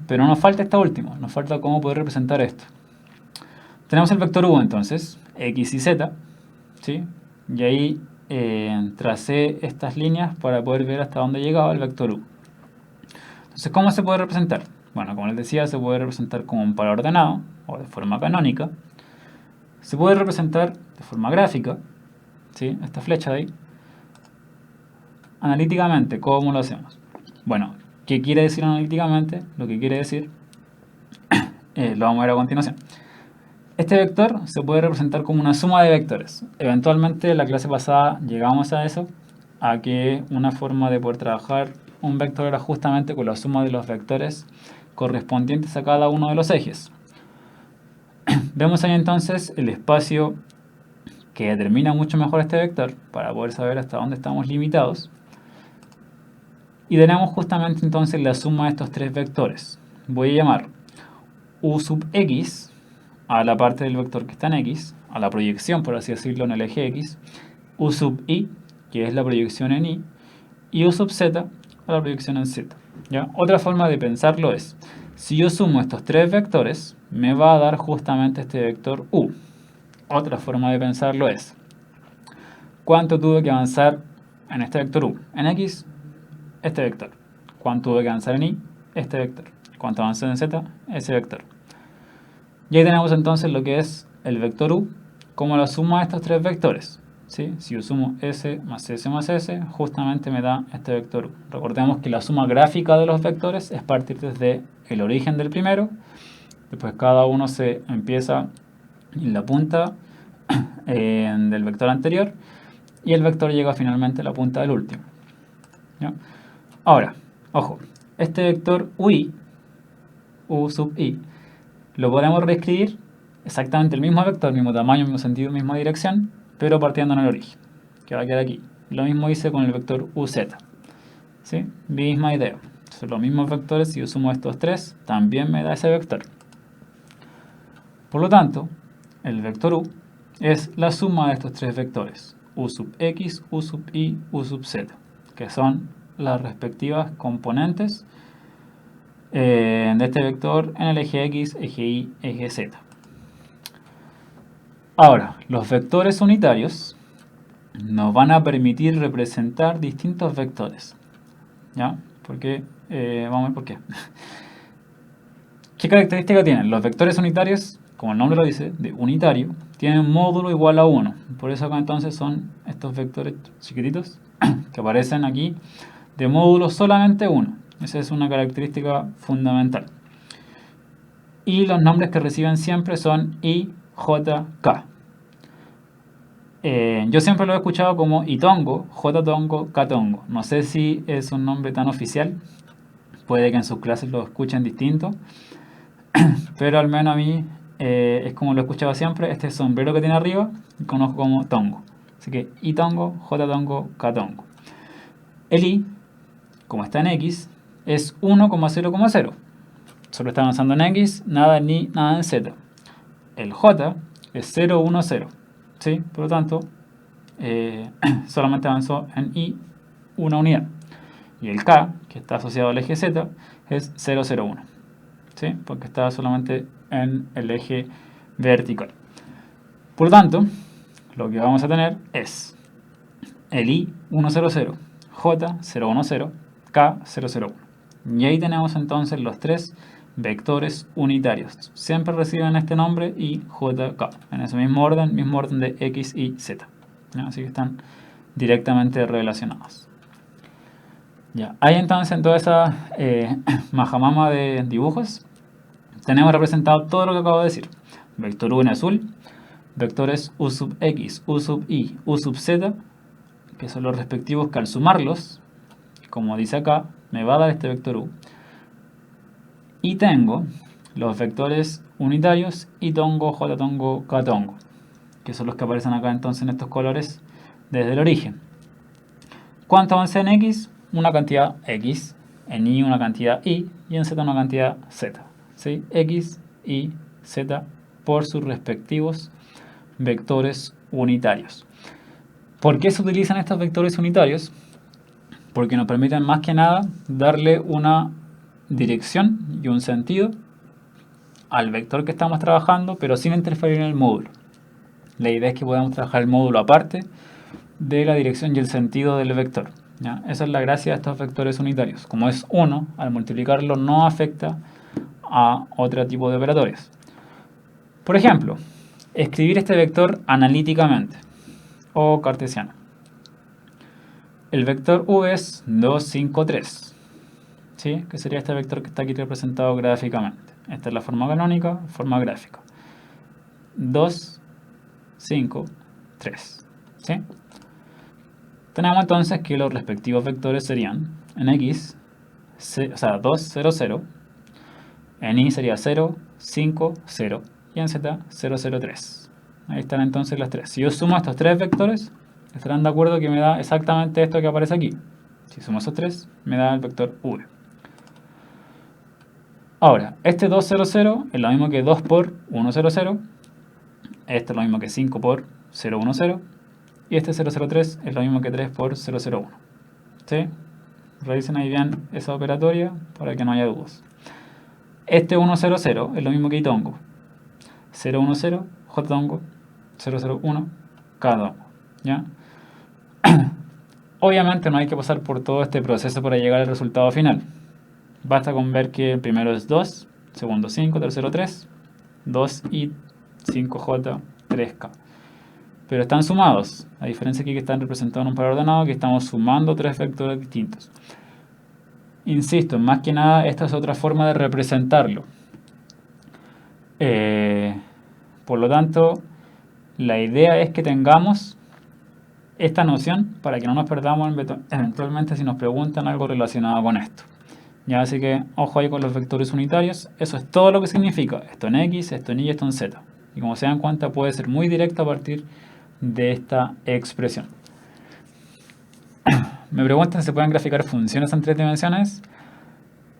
Pero nos falta esta última, nos falta cómo poder representar esto. Tenemos el vector u entonces, x y z, ¿sí? Y ahí tracé estas líneas para poder ver hasta dónde llegaba el vector u. Entonces, ¿cómo se puede representar? Bueno, como les decía, se puede representar como un par ordenado o de forma canónica. Se puede representar de forma gráfica, ¿sí? Esta flecha de ahí. Analíticamente, ¿cómo lo hacemos? Bueno, ¿qué quiere decir analíticamente? Lo que quiere decir lo vamos a ver a continuación. Este vector se puede representar como una suma de vectores. Eventualmente en la clase pasada llegamos a eso, a que una forma de poder trabajar un vector era justamente con la suma de los vectores correspondientes a cada uno de los ejes. Vemos ahí entonces el espacio que determina mucho mejor este vector para poder saber hasta dónde estamos limitados. Y tenemos justamente entonces la suma de estos tres vectores. Voy a llamar u sub x a la parte del vector que está en x, a la proyección, por así decirlo, en el eje x, u sub y, que es la proyección en y u sub z a la proyección en z. ¿Ya? Otra forma de pensarlo es, si yo sumo estos tres vectores, me va a dar justamente este vector u. Otra forma de pensarlo es, ¿cuánto tuve que avanzar en este vector u? En x, este vector. ¿Cuánto tuve que avanzar en y? Este vector. ¿Cuánto avancé en z? Ese vector. Y ahí tenemos entonces lo que es el vector u como la suma de estos tres vectores. ¿Sí? Si yo sumo s más s más s, justamente me da este vector u. Recordemos que la suma gráfica de los vectores es partir desde el origen del primero, después cada uno se empieza en la punta del vector anterior y el vector llega finalmente a la punta del último. ¿Ya? Ahora, ojo, este vector ui, u sub i, lo podemos reescribir exactamente el mismo vector, mismo tamaño, mismo sentido, misma dirección, pero partiendo en el origen, que va a quedar aquí. Lo mismo hice con el vector uz. ¿Sí? Misma idea. Entonces, los mismos vectores, si yo sumo estos tres, también me da ese vector. Por lo tanto, el vector u es la suma de estos tres vectores, u sub x, u sub y, u sub z, que son las respectivas componentes de este vector en el eje x, eje y, eje z. Ahora, los vectores unitarios nos van a permitir representar distintos vectores. ¿Ya? Porque, vamos a ver por qué. ¿Qué característica tienen? Los vectores unitarios, como el nombre lo dice, de unitario, tienen módulo igual a 1. Por eso acá entonces son estos vectores chiquititos que aparecen aquí de módulo solamente 1. Esa es una característica fundamental. Y los nombres que reciben siempre son I, J, K. Yo siempre lo he escuchado como Itongo, J-tongo, K-tongo. No sé si es un nombre tan oficial. Puede que en sus clases lo escuchen distinto. Pero al menos a mí es como lo he escuchado siempre. Este sombrero que tiene arriba lo conozco como tongo. Así que Itongo, J-tongo, K-tongo. El I, como está en X, es 1,0,0. Solo está avanzando en X, nada en Y, nada en Z. El J es 0,1,0. ¿Sí? Por lo tanto, solamente avanzó en Y una unidad. Y el K, que está asociado al eje Z, es 0,01. ¿Sí? Porque está solamente en el eje vertical. Por lo tanto, lo que vamos a tener es el I 1,00, J 0,10, K 0,01. Y ahí tenemos entonces los tres vectores unitarios. Siempre reciben este nombre y JK. En ese mismo orden de X y Z. ¿Ya? Así que están directamente relacionados. Ya. Ahí entonces en toda esa majamama de dibujos tenemos representado todo lo que acabo de decir. Vector U en azul, vectores U sub X, U sub Y, U sub Z, que son los respectivos que al sumarlos, como dice acá, me va a dar este vector U. Y tengo los vectores unitarios I-tongo, J-tongo, K-tongo, que son los que aparecen acá entonces en estos colores desde el origen. ¿Cuánto avancé en X? Una cantidad X, en Y una cantidad Y y en Z una cantidad Z. ¿Sí? X, Y, Z por sus respectivos vectores unitarios. ¿Por qué se utilizan estos vectores unitarios? Porque nos permiten más que nada darle una dirección y un sentido al vector que estamos trabajando, pero sin interferir en el módulo. La idea es que podamos trabajar el módulo aparte de la dirección y el sentido del vector. ¿Ya? Esa es la gracia de estos vectores unitarios. Como es 1, al multiplicarlo no afecta a otro tipo de operadores. Por ejemplo, escribir este vector analíticamente o cartesiano. El vector v es 2, 5, 3. ¿Sí? Que sería este vector que está aquí representado gráficamente. Esta es la forma canónica, forma gráfica. 2, 5, 3. ¿Sí? Tenemos entonces que los respectivos vectores serían en X, 2, 0, 0, en Y sería 0, 5, 0 y en Z 0, 0, 3. Ahí están entonces las tres. Si yo sumo estos tres vectores, estarán de acuerdo que me da exactamente esto que aparece aquí. Si sumo esos tres, me da el vector V. Ahora, este 2, 0, 0 es lo mismo que 2 por 1, 0, 0. Este es lo mismo que 5 por 0, 1, 0. Y este 0, 0, 3 es lo mismo que 3 por 0, 0, 1. ¿Sí? Revisen ahí bien esa operatoria para que no haya dudas. Este 1, 0, 0 es lo mismo que I tongo. 0, 1, 0, J tongo, 0, 0, 1, K tongo. ¿Ya? Obviamente no hay que pasar por todo este proceso para llegar al resultado final. Basta con ver que el primero es 2, segundo 5, tercero 3, 2i, 5j, 3k. Pero están sumados, a diferencia aquí que están representados en un par ordenado, que estamos sumando tres vectores distintos. Insisto, más que nada esta es otra forma de representarlo. Por lo tanto, la idea es que tengamos esta noción para que no nos perdamos eventualmente si nos preguntan algo relacionado con esto. Ya, así que ojo ahí con los vectores unitarios. Eso es todo lo que significa. Esto en X, esto en Y, esto en Z. Y como se dan cuenta puede ser muy directo a partir de esta expresión. Me preguntan si se pueden graficar funciones en tres dimensiones.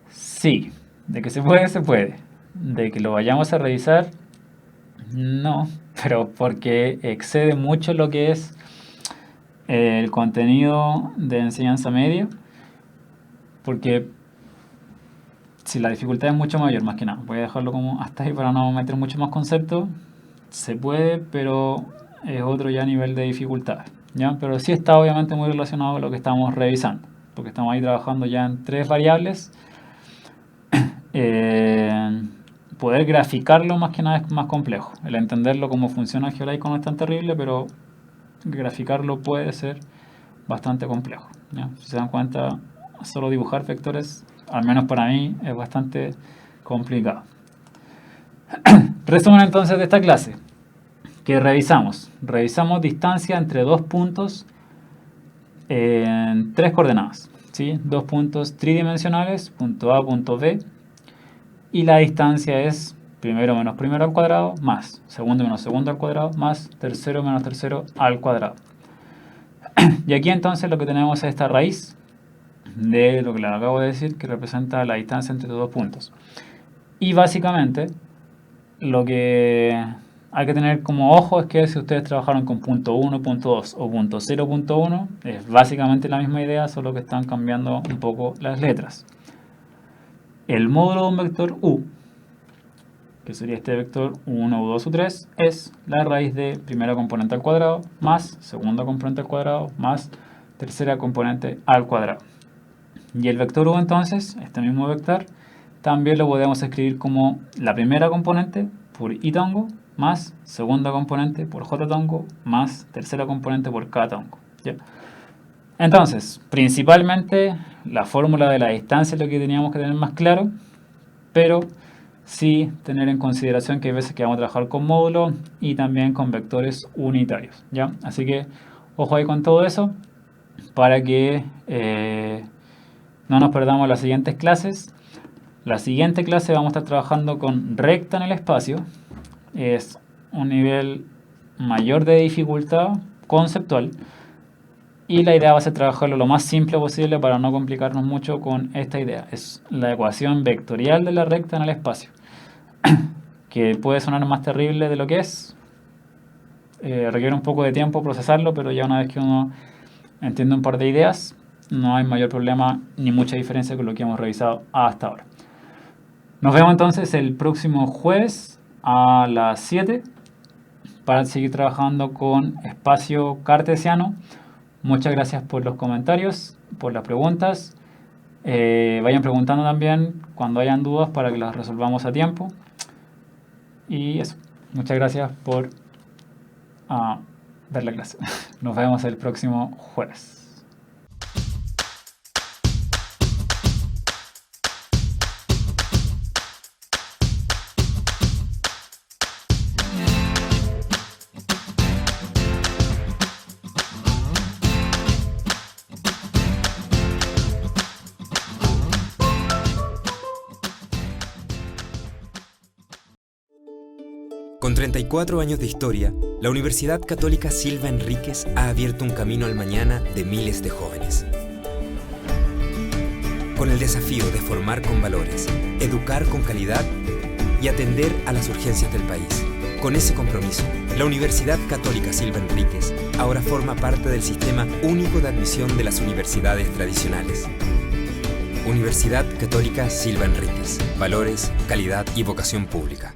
Sí, de que se puede, se puede. De que lo vayamos a revisar, no, pero porque excede mucho lo que es el contenido de enseñanza media, porque si la dificultad es mucho mayor, más que nada, voy a dejarlo como hasta ahí para no meter mucho más concepto. Se puede, pero es otro ya nivel de dificultad, ¿ya? Pero sí está obviamente muy relacionado con lo que estamos revisando, porque estamos ahí trabajando ya en tres variables. Poder graficarlo más que nada es más complejo. El entenderlo cómo funciona el geolaico no es tan terrible, pero graficarlo puede ser bastante complejo, ¿ya? Si se dan cuenta, solo dibujar vectores, al menos para mí, es bastante complicado. Resumen entonces de esta clase. ¿Qué revisamos? Revisamos distancia entre dos puntos en tres coordenadas, ¿sí? Dos puntos tridimensionales, punto A, punto B. Y la distancia es primero menos primero al cuadrado, más segundo menos segundo al cuadrado, más tercero menos tercero al cuadrado. Y aquí entonces lo que tenemos es esta raíz de lo que les acabo de decir, que representa la distancia entre los dos puntos. Y básicamente lo que hay que tener como ojo es que si ustedes trabajaron con punto 1, punto 2 o punto 0, punto 1, es básicamente la misma idea, solo que están cambiando un poco las letras. El módulo de un vector u, que sería este vector 1, u2, u3, es la raíz de primera componente al cuadrado más segunda componente al cuadrado más tercera componente al cuadrado. Y el vector u entonces, este mismo vector, también lo podemos escribir como la primera componente por i tongo más segunda componente por j tongo más tercera componente por k tongo. ¿Ya? Entonces, principalmente la fórmula de la distancia es lo que teníamos que tener más claro, pero sí tener en consideración que hay veces que vamos a trabajar con módulos y también con vectores unitarios, ¿ya? Así que ojo ahí con todo eso para que no nos perdamos las siguientes clases. La siguiente clase vamos a estar trabajando con recta en el espacio. Es un nivel mayor de dificultad conceptual. Y la idea va a ser trabajarlo lo más simple posible para no complicarnos mucho con esta idea. Es la ecuación vectorial de la recta en el espacio. Que puede sonar más terrible de lo que es. Requiere un poco de tiempo procesarlo, pero ya una vez que uno entiende un par de ideas, no hay mayor problema ni mucha diferencia con lo que hemos revisado hasta ahora. Nos vemos entonces el próximo jueves a las 7 para seguir trabajando con espacio cartesiano. Muchas gracias por los comentarios, por las preguntas. Vayan preguntando también cuando hayan dudas para que las resolvamos a tiempo. Y eso. Muchas gracias por ver la clase. Nos vemos el próximo jueves. Con 34 años de historia, la Universidad Católica Silva Enríquez ha abierto un camino al mañana de miles de jóvenes. Con el desafío de formar con valores, educar con calidad y atender a las urgencias del país. Con ese compromiso, la Universidad Católica Silva Enríquez ahora forma parte del Sistema Único de Admisión de las Universidades Tradicionales. Universidad Católica Silva Enríquez. Valores, calidad y vocación pública.